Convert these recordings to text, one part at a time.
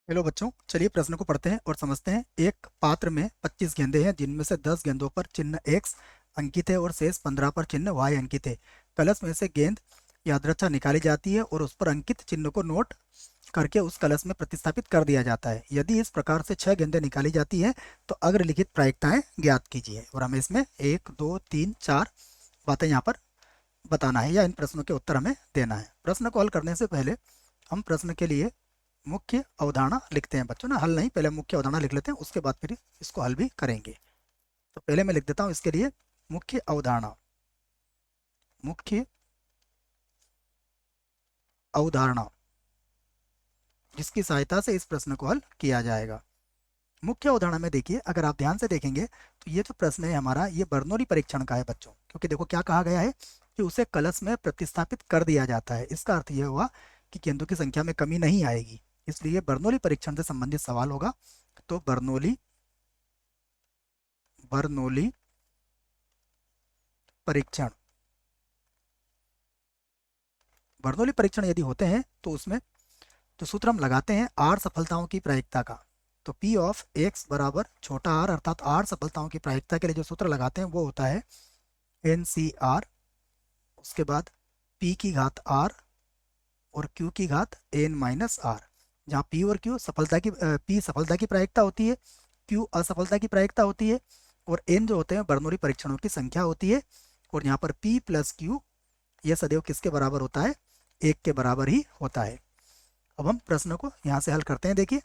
Hello बच्चों, चलिए प्रश्न को पढ़ते हैं और समझते हैं। एक पात्र में 25 गेंदें हैं, जिनमें से 10 गेंदों पर चिन्ह X अंकित है और शेष 15 पर चिन्ह Y अंकित है। कलश में से गेंद यादृच्छा निकाली जाती है और उस पर अंकित चिन्ह को नोट करके उस कलश में प्रतिस्थापित कर दिया जाता है। यदि इस प्रकार से 6 गेंदें निकाली जाती है तो अग्रलिखित प्रायिकताएं ज्ञात कीजिए। और हमें इसमें 1 2 3 4 बातें यहाँ पर बताना है या इन प्रश्नों के उत्तर हमें देना है। प्रश्न को हल करने से पहले हम प्रश्न के लिए मुख्य अवधारणा लिखते हैं बच्चों ना। हल नहीं, पहले मुख्य अवधारणा लिख लेते हैं, उसके बाद फिर इसको हल भी करेंगे। तो पहले मैं लिख देता हूं इसके लिए मुख्य अवधारणा। मुख्य अवधारणा जिसकी सहायता से इस प्रश्न को हल किया जाएगा। मुख्य अवधारणा में देखिए, अगर आप ध्यान से देखेंगे तो ये जो प्रश्न है हमारा, ये बर्नौली परीक्षण का है बच्चों। क्योंकि देखो क्या कहा गया है कि उसे कलश में प्रतिस्थापित कर दिया जाता है। इसका अर्थ यह हुआ कि गेंदों की संख्या में कमी नहीं आएगी, इसलिए बर्नौली परीक्षण से संबंधित सवाल होगा। तो बर्नौली परीक्षण बर्नौली परीक्षण यदि होते हैं तो उसमें जो सूत्र हम लगाते हैं आर सफलताओं की प्रायिकता का, तो P ऑफ x बराबर छोटा r, अर्थात आर सफलताओं की प्रायिकता के लिए जो सूत्र लगाते हैं वो होता है NCR, उसके बाद P की घात r और Q की घात n माइनस r। जहाँ P और Q सफलता की P सफलता की प्रायिकता होती है, Q असफलता की प्रायिकता होती है, और n जो होते हैं बर्नौली परीक्षणों की संख्या होती है। और यहाँ पर P प्लस Q यह सदैव किसके बराबर होता है? 1 के बराबर ही होता है। अब हम प्रश्न को यहाँ से हल करते हैं, देखिए,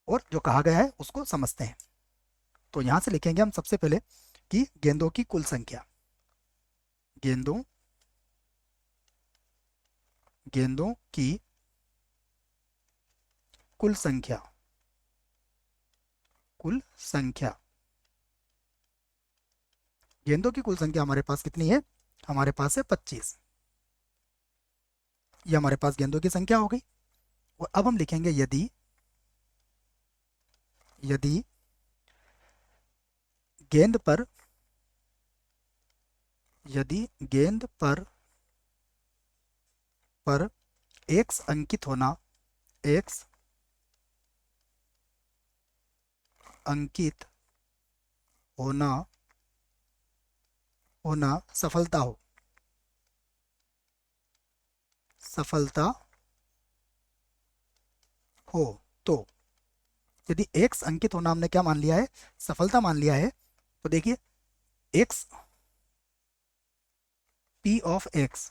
और जो कहा गया है उसको समझते हैं। तो यहाँ से लिखेंगे हम सबसे पहले कि गेंदों की कुल संख्या, गेंदों गेंदों की कुल संख्या गेंदों की कुल संख्या हमारे पास कितनी है? हमारे पास है 25। ये हमारे पास गेंदों की संख्या हो गई। और अब हम लिखेंगे यदि गेंद पर x अंकित होना सफलता हो, तो यदि x अंकित होना हमने क्या मान लिया है? सफलता मान लिया है। तो देखिए x P ऑफ x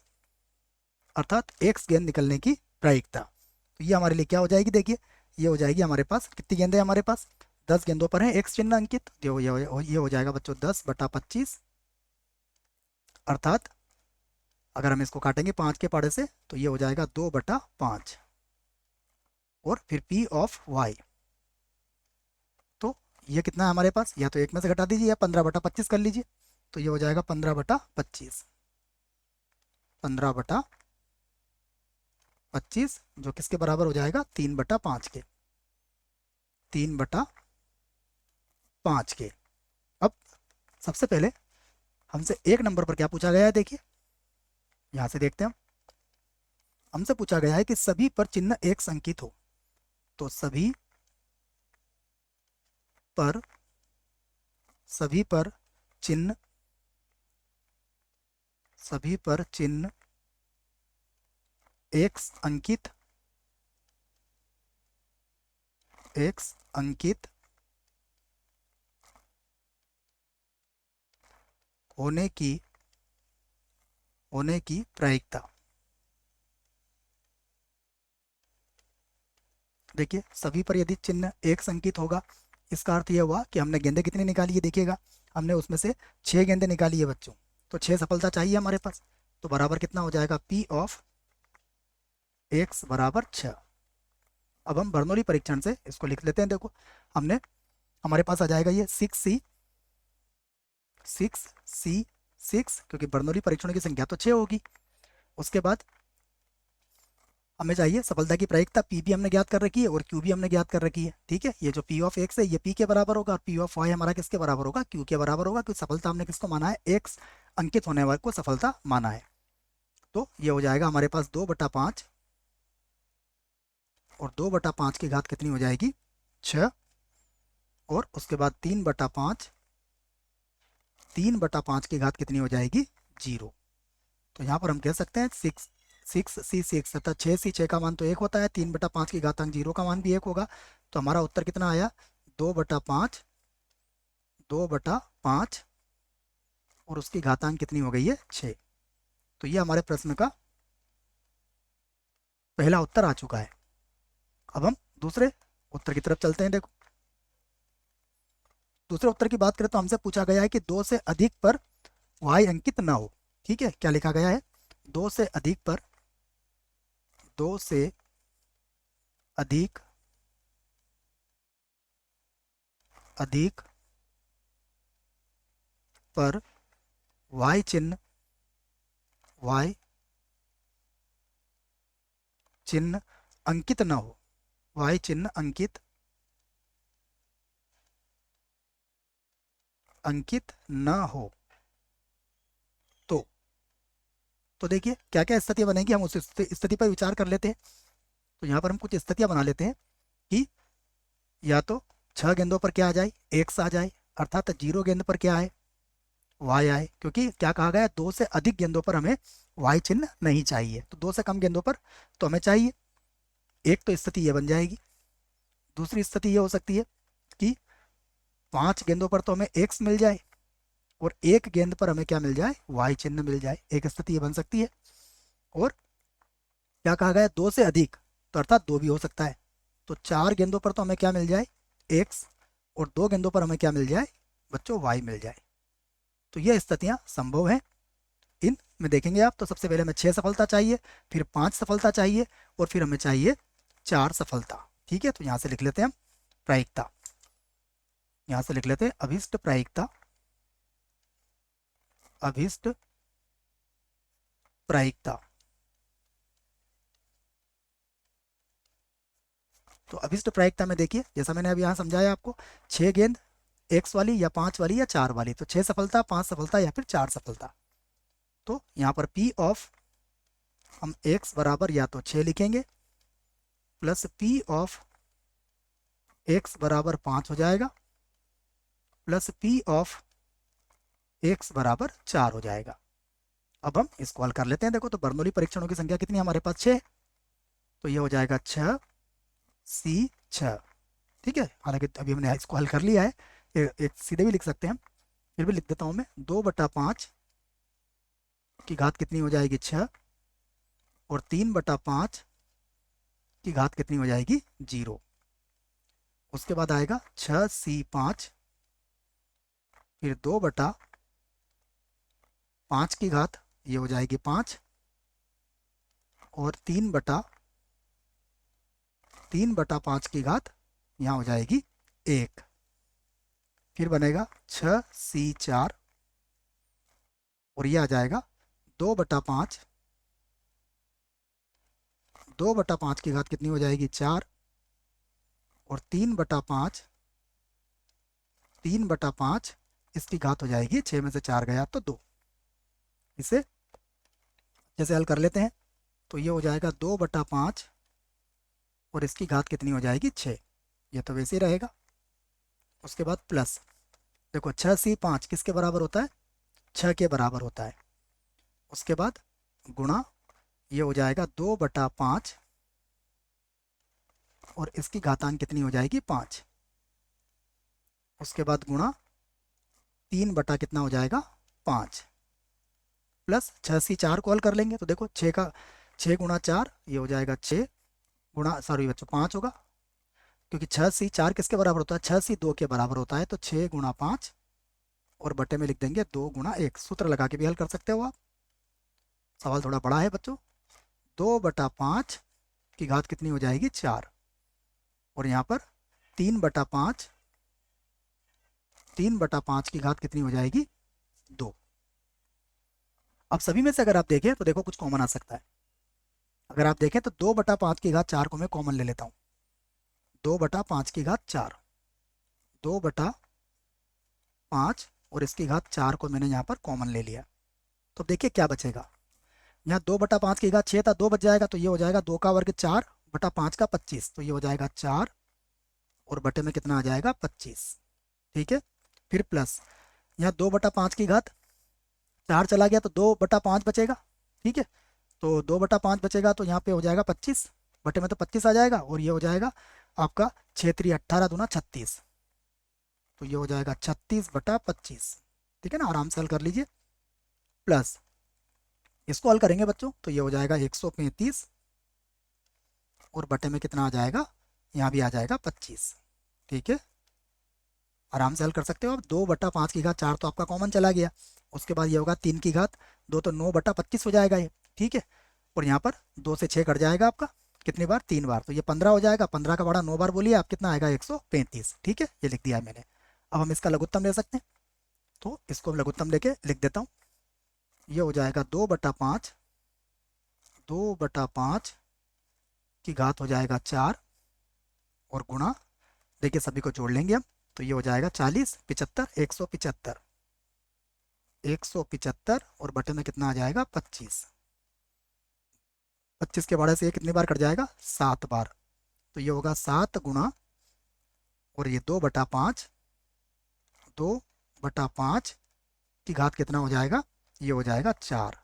अर्थात x गेंद निकलने की प्रायिकता, तो ये हमारे लिए क्या हो जाएगी? देखिए ये हो जाएगी हमारे पास, कितनी गेंदें हमारे पास? 10 गेंदों पर है x चिन्ह अंकित, जो ये हो जाएगा बच्चों 10/25। अर्थात अगर हम इसको काटेंगे 5 के पाड़े से तो ये हो जाएगा 2/5। और फिर P ऑफ y, तो ये कितना है हमारे पास? या तो 1 में से घटा दीजिए या 15/25 कर लीजिए, तो ये हो जाएगा 15/25। 15/25 जो किसके बराबर हो जाएगा? 3/5 के। 3/5 के। अब सबसे पहले हमसे एक नंबर पर क्या पूछा गया है, देखिए यहां से देखते हैं। हमसे पूछा गया है कि सभी पर चिन्ह x अंकित हो, तो सभी पर चिन्ह x अंकित होने की प्रायिकता। देखिए सभी पर यदि चिन्ह x अंकित होगा, इसका अर्थ यह हुआ कि हमने गेंदें कितनी निकाली है? देखिएगा हमने उसमें से 6 गेंदें निकाली है बच्चों, तो 6 सफलता चाहिए हमारे पास, तो बराबर कितना हो जाएगा? P ऑफ x बराबर 6। अब हम बर्नौली परीक्षण से इसको लिख लेते हैं। देखो हमारे पास आ जाएगा ये 6 क्योंकि बर्नौली परीक्षणों की संख्या तो 6 होगी। उसके बाद हमें चाहिए सफलता की प्रायिकता, P भी हमने ज्ञात कर रखी है और Q भी हमने ज्ञात कर रखी है। ठीक है, ये जो P ऑफ x है ये P के बराबर होगा और P ऑफ y हमारा किसके बराबर होगा? Q के बराबर होगा, क्योंकि सफलता हमने किसको माना है? x अंकित होने वाले को सफलता माना है। तो ये हो जाएगा हमारे पास 2/5 और 2/5 की घात कितनी हो जाएगी 6, और उसके बाद 3/5, 3/5 की घात कितनी हो जाएगी 0। तो यहाँ पर हम कह सकते हैं 6 तथा 6 का मान तो 1 होता है, 3/5 की घातांक 0 का मान भी 1 होगा। तो हमारा उत्तर कितना आया 2/5, 2/5, और उसकी घातांक कितनी हो गई है 6। तो ये हमारे प्रश्न का पहला उत्तर आ चुका है। अब हम दूसरे उत्तर की तरफ चलते हैं। देखो दूसरे उत्तर की बात करें तो हमसे पूछा गया है कि 2 से अधिक पर y अंकित ना हो। ठीक है, क्या लिखा गया है 2 से अधिक पर, 2 से अधिक अधिक पर y चिन्ह, y चिन्ह अंकित ना हो, y चिन्ह अंकित ना हो। तो देखिए क्या क्या स्थितियां बनेंगी, हम उस स्थिति पर विचार कर लेते हैं। तो यहाँ पर हम कुछ स्थितियां बना लेते हैं कि या तो 6 गेंदों पर क्या आ जाए एक्स आ जाए, अर्थात 0 गेंद पर क्या आए वाई आए, क्योंकि क्या कहा गया 2 से अधिक गेंदों पर हमें वाई चिन्ह नहीं चाहिए, तो 2 से कम गेंदों पर तो हमें चाहिए। एक तो स्थिति ये बन जाएगी। दूसरी स्थिति ये हो सकती है कि 5 गेंदों पर तो हमें एक्स मिल जाए और 1 गेंद पर हमें क्या मिल जाए वाई चिन्ह मिल जाए, एक स्थिति ये बन सकती है। और क्या कहा गया 2 से अधिक, तो अर्थात 2 भी हो सकता है। तो 4 गेंदों पर तो हमें क्या मिल जाए एक्स, और 2 गेंदों पर हमें क्या मिल जाए बच्चों वाई मिल जाए। तो ये स्थितियां संभव हैं। इन में देखेंगे आप तो सबसे पहले हमें 6 सफलता चाहिए, फिर 5 सफलता चाहिए, और फिर हमें चाहिए 4 सफलता। ठीक है, तो यहाँ से लिख लेते हैं हम प्रायिकता, यहाँ से लिख लेते हैं अभिष्ट प्रायिकता, अभिष्ट प्रायिकता। तो अभिष्ट प्रायिकता में देखिए जैसा मैंने अभी यहाँ समझाया आपको, 6 गेंद एक्स वाली या 5 वाली या 4 वाली, तो 6 सफलता, 5 सफलता या फिर 4 सफलता। तो यहाँ पर P ऑफ हम x बराबर या तो 6 लिखेंगे प्लस P ऑफ x बराबर 5 हो जाएगा, प्लस P ऑफ x बराबर 4 हो जाएगा। अब हम इसको हल कर लेते हैं। देखो तो बर्नौली परीक्षणों की संख्या कितनी है हमारे पास 6, तो ये हो जाएगा 6C6। ठीक है, हालांकि अभी हमने इसको हल कर लिया है, एक सीधे भी लिख सकते हैं, फिर भी लिख देता हूँ मैं। 2/5 की घात कितनी हो जाएगी 6, और 3/5 की घात कितनी हो जाएगी 0। उसके बाद आएगा 6C5, फिर 2/5 की घात ये हो जाएगी 5, और 3/5 की घात यहाँ हो जाएगी 1। फिर बनेगा 6C4, और ये आ जाएगा 2/5, 2/5 की घात कितनी हो जाएगी 4, और 3/5, 3/5 इसकी घात हो जाएगी 6 में से 4 गया तो 2। इसे जैसे हल कर लेते हैं तो ये हो जाएगा 2/5, और इसकी घात कितनी हो जाएगी 6, ये तो वैसे ही रहेगा। उसके बाद प्लस, देखो 6C5 किसके बराबर होता है 6 के बराबर होता है। उसके बाद गुणा, ये हो जाएगा 2/5, और इसकी घातांक कितनी हो जाएगी 5। उसके बाद गुणा 3 बटा कितना हो जाएगा 5, प्लस 6C4 को हल कर लेंगे तो देखो 6 गुणा 4 ये हो जाएगा 6 गुणा, सॉरी बच्चों 5 होगा, क्योंकि 6C4 किसके बराबर होता है 6C2 के बराबर होता है, तो 6 गुणा 5, और बटे में लिख देंगे 2 गुणा 1। सूत्र लगा के भी हल कर सकते हो आप, सवाल थोड़ा बड़ा है बच्चों। 2/5 की घात कितनी हो जाएगी 4, और यहाँ पर 3/5, 3/5 की घात कितनी हो जाएगी 2। अब सभी में से अगर आप देखें तो देखो कुछ कॉमन आ सकता है। अगर आप देखें तो 2/5 की घात 4 को मैं कॉमन ले लेता हूँ, 2/5 की घात 4, 2/5, और इसकी घात 4 को मैंने यहाँ पर कॉमन ले लिया। तो देखिए क्या बचेगा, यहाँ 2/5 की घात 6 था, 2 बच जाएगा, तो ये हो जाएगा 2 का वर्ग 4 बटा 5 का 25, तो ये हो जाएगा 4 और बटे में कितना आ जाएगा 25। ठीक है, फिर प्लस यहाँ 2/5 की घात, 4 चला गया तो 2/5 बचेगा। ठीक है, तो 2/5 बचेगा तो यहाँ पे हो जाएगा 25, बटे में तो 25 आ जाएगा और ये हो जाएगा आपका 6×3 = 18 दूना 36, तो ये हो जाएगा 36/25। ठीक है ना, आराम से हल कर लीजिए। प्लस इसको हल करेंगे बच्चों तो ये हो जाएगा 135 और बटे में कितना आ जाएगा, यहाँ भी आ जाएगा 25। ठीक है, आराम से हल कर सकते हो आप। 2/5 की घात 4 तो आपका कॉमन चला गया, उसके बाद ये होगा 3 की घात 2 तो 9/25 हो जाएगा ये। ठीक है, और यहाँ पर 2 से 6 कट जाएगा आपका, कितनी बार 3 बार, तो ये 15 हो जाएगा। 15 का बड़ा 9 बार बोलिए आप, कितना आएगा 135। ठीक है, ये लिख दिया है मैंने। अब हम इसका लघुत्तम ले सकते हैं, तो इसको लघुत्तम लेके लिख देता हूँ। ये हो जाएगा 2/5, 2/5 की घात हो जाएगा 4 और गुणा, देखिए सभी को जोड़ लेंगे हम, तो ये हो जाएगा 40, 75, 175, 175 और बटे में कितना आ जाएगा 25। 25 के बड़े से ये कितनी बार कट जाएगा, 7 बार, तो ये होगा 7 गुणा और ये 2/5, 2/5 की घात कितना हो जाएगा, ये हो जाएगा 4।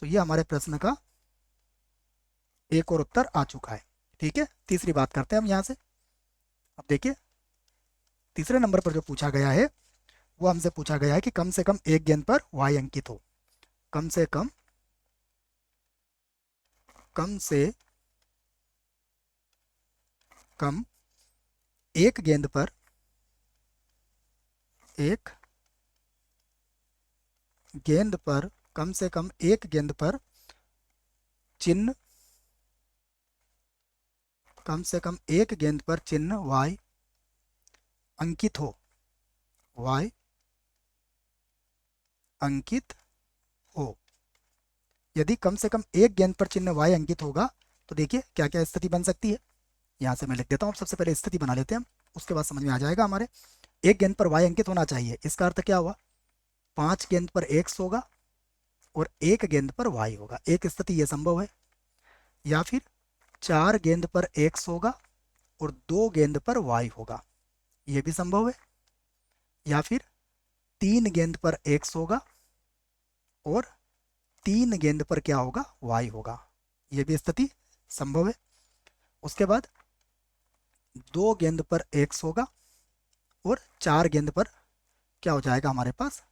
तो ये हमारे प्रश्न का एक और उत्तर आ चुका है। ठीक है, तीसरी बात करते हैं हम यहाँ से। अब देखिए तीसरे नंबर पर जो पूछा गया है वो हमसे पूछा गया है कि कम से कम एक गेंद पर y अंकित हो। कम से कम एक गेंद पर, एक गेंद पर, कम से कम एक गेंद पर चिन्ह, कम से कम एक गेंद पर चिन्ह y अंकित हो, y अंकित हो। यदि कम से कम एक गेंद पर चिन्ह y अंकित होगा तो देखिए क्या क्या स्थिति बन सकती है। यहाँ से मैं लिख देता हूँ, सबसे पहले स्थिति बना लेते हैं हम, उसके बाद समझ में आ जाएगा हमारे। एक गेंद पर y अंकित होना चाहिए, इसका अर्थ क्या हुआ, 5 गेंद पर x होगा और एक गेंद पर y होगा। एक स्थिति ये संभव है। या फिर 4 गेंद पर x होगा और 2 गेंद पर y होगा, ये भी संभव है। या फिर 3 गेंद पर x होगा और 3 गेंद पर क्या होगा, y होगा, ये भी स्थिति संभव है। उसके बाद 2 गेंद पर x होगा और 4 गेंद पर क्या हो जाएगा हमारे पास,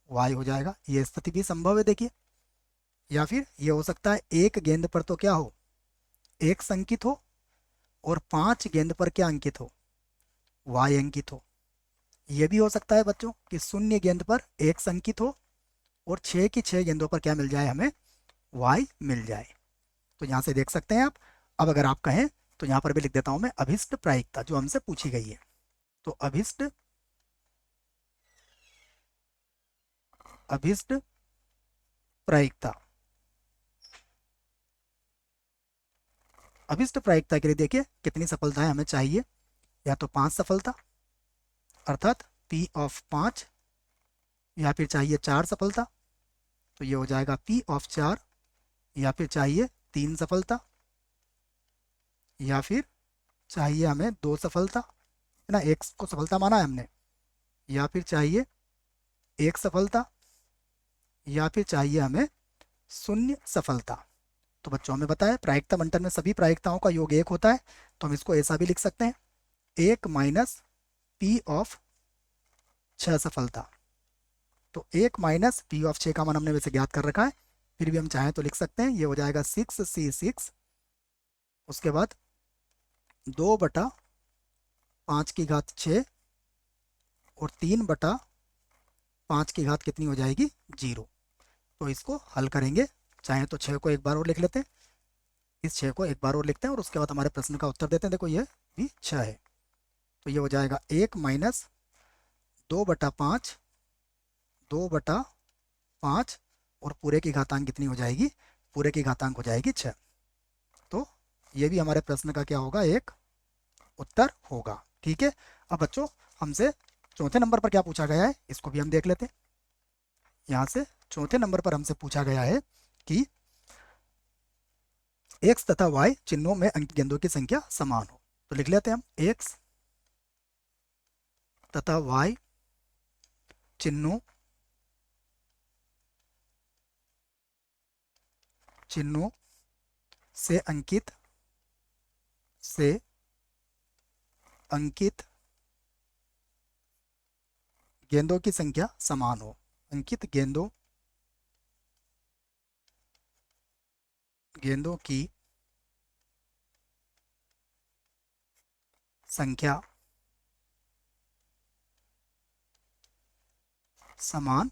y हो जाएगा, ये स्थिति भी संभव है देखिए। या फिर ये हो सकता है एक गेंद पर तो क्या हो, x अंकित हो और 5 गेंद पर क्या अंकित हो, y अंकित हो। ये भी हो सकता है बच्चों कि 0 गेंद पर x अंकित हो और 6 की 6 गेंदों पर क्या मिल जाए, हमें y मिल जाए। तो यहाँ से देख सकते हैं आप। अब अगर आप कहें तो यहाँ पर भी लिख देता हूँ मैं अभिष्ट प्रायिकता जो हमसे पूछी गई है। तो अभिष्ट प्रायिकता, अभिष्ट प्रायिकता के लिए देखिए कितनी सफलताएं हमें चाहिए। या तो 5 सफलता अर्थात P ऑफ 5, या फिर चाहिए 4 सफलता तो ये हो जाएगा P ऑफ 4, या फिर चाहिए 3 सफलता, या फिर चाहिए हमें 2 सफलता, है ना, एक को सफलता माना है हमने, या फिर चाहिए 1 सफलता, या फिर चाहिए हमें 0 सफलता। तो बच्चों हमें बताया प्रायिकता बंटन में सभी प्रायिकताओं का योग 1 होता है, तो हम इसको ऐसा भी लिख सकते हैं 1 माइनस P ऑफ 6 सफलता। तो 1 माइनस P ऑफ 6 का मान हमने वैसे ज्ञात कर रखा है, फिर भी हम चाहें तो लिख सकते हैं, ये हो जाएगा 6C6, उसके बाद 2/5 की घात 6 और 3/5 की घात कितनी हो जाएगी, 0। तो इसको हल करेंगे, चाहे तो 6 को एक बार और लिख लेते हैं, इस 6 को एक बार और लिखते हैं और उसके बाद हमारे प्रश्न का उत्तर देते हैं। देखो ये भी 6 है, तो ये हो जाएगा 1 माइनस 2/5, 2/5 और पूरे की घातांक कितनी हो जाएगी, पूरे की घातांक हो जाएगी 6। तो ये भी हमारे प्रश्न का क्या होगा, एक उत्तर होगा। ठीक है, अब बच्चों हमसे चौथे नंबर पर क्या पूछा गया है इसको भी हम देख लेते हैं। यहाँ से चौथे नंबर पर हमसे पूछा गया है कि एक्स तथा वाई चिन्हों में अंकित गेंदों की संख्या समान हो। तो लिख लेते हैं हम एक्स तथा वाई चिन्हों चिन्हों से अंकित गेंदों की संख्या समान हो। अंकित गेंदों की संख्या समान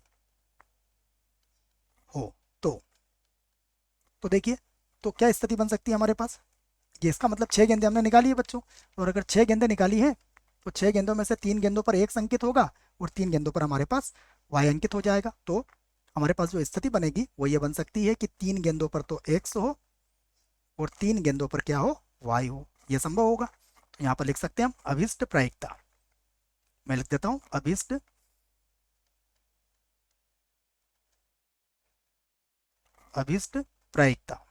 हो। तो देखिए, तो क्या स्थिति बन सकती है हमारे पास? ये इसका मतलब 6 गेंदें हमने निकाली है बच्चों, और अगर 6 गेंदें निकाली हैं तो 6 गेंदों में से 3 गेंदों पर एक्स अंकित होगा और 3 गेंदों पर हमारे पास वाई अंकित हो जाएगा। तो हमारे पास जो स्थिति बनेगी वो ये बन सकती है कि 3 गेंदों पर तो एक्स हो और 3 गेंदों पर क्या हो? वाई हो। ये संभव होगा। तो यहाँ पर लिख सकते हैं हम अभिष्ट प्रायिकता। मैं लिख देता हूँ अभिष्ट प्रायिकता।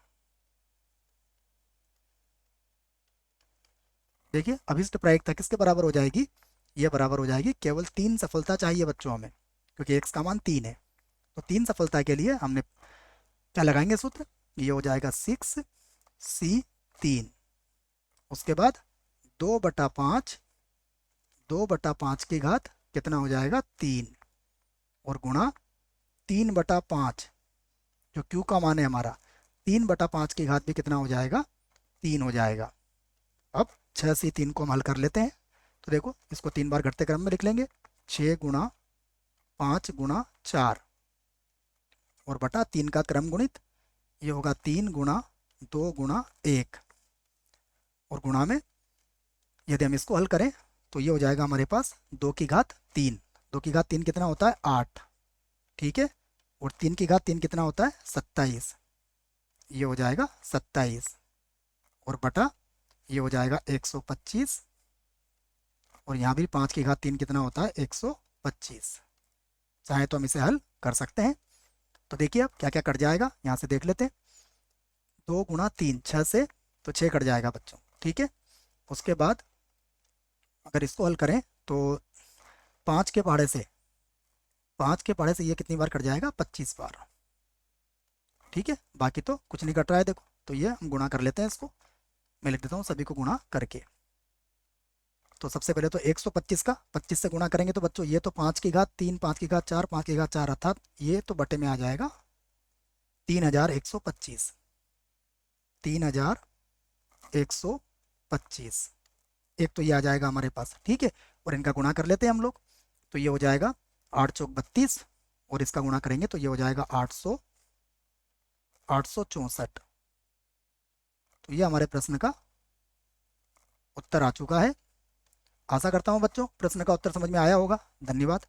देखिए, अभिष्ट प्रायिकता किसके बराबर हो जाएगी? ये बराबर हो जाएगी, केवल 3 सफलता चाहिए बच्चों हमें, क्योंकि एक्स का मान 3 है। तो 3 सफलता के लिए हमने क्या लगाएंगे सूत्र? ये हो जाएगा 6C3। उसके बाद 2/5, 2/5 की घात कितना हो जाएगा? 3, और गुणा 3/5, जो क्यू का मान है हमारा, 3/5 की घात भी कितना हो जाएगा? 3 हो जाएगा। अब 6C3 को हम हल कर लेते हैं। तो देखो, इसको 3 बार घटते क्रम में लिख लेंगे। 6 × 5 × 4 और बटा 3 का क्रम गुणित, ये होगा 3 × 2 × 1, और गुणा में यदि हम इसको हल करें तो ये हो जाएगा हमारे पास 2 की घात 3। 2 की घात 3 कितना होता है? 8। ठीक है, और 3 की घात 3 कितना होता है? 27। ये हो जाएगा 27, और बटा ये हो जाएगा 125, और यहाँ भी 5 की घात 3 कितना होता है? 125। चाहे तो हम इसे हल कर सकते हैं। तो देखिए अब क्या क्या कट जाएगा, यहाँ से देख लेते हैं। 2 × 3 6 से, तो 6 कट जाएगा बच्चों। ठीक है, उसके बाद अगर इसको हल करें तो 5 के पहाड़े से, 5 के पहाड़े से ये कितनी बार कट जाएगा? 25 बार। ठीक है, बाकी तो कुछ नहीं कट रहा है। देखो, तो ये हम गुणा कर लेते हैं इसको। मैं लिख देता हूँ सभी को गुणा करके। तो सबसे पहले तो 125 का 25 से गुणा करेंगे तो बच्चों ये तो 5 की घात 3, 5 की घात 4, 5 की घात 4, अर्थात ये तो बटे में आ जाएगा 3125। 3125, एक तो ये आ जाएगा हमारे पास। ठीक है, और इनका गुणा कर लेते हैं हम लोग। तो ये हो जाएगा 8 चौक 32, और इसका गुणा करेंगे तो ये हो जाएगा 864। तो ये हमारे प्रश्न का उत्तर आ चुका है। आशा करता हूँ बच्चों प्रश्न का उत्तर समझ में आया होगा। धन्यवाद।